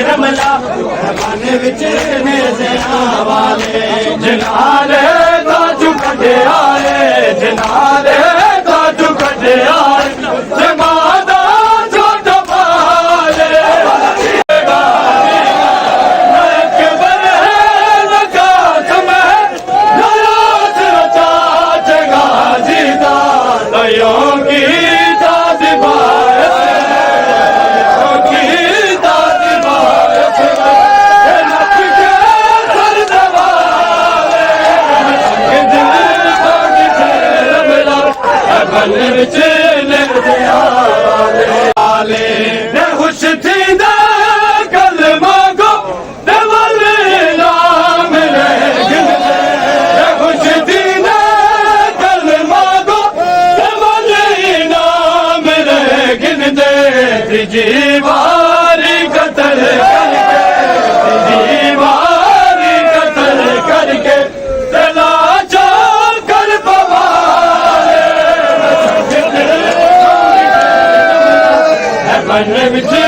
रमला मन विच नेज़िया वाले जनाले ताजू कटे आए जनाले ताजू कटे आए जमादा छोट पाले अकबर लगा समय नयाज रचा जगा जीता दयों की दादी खुश थी कल मांगो खुश थी कल मांगो गिन दे जीवारी कतल जीवारी कतल करके चला चल कर मन विच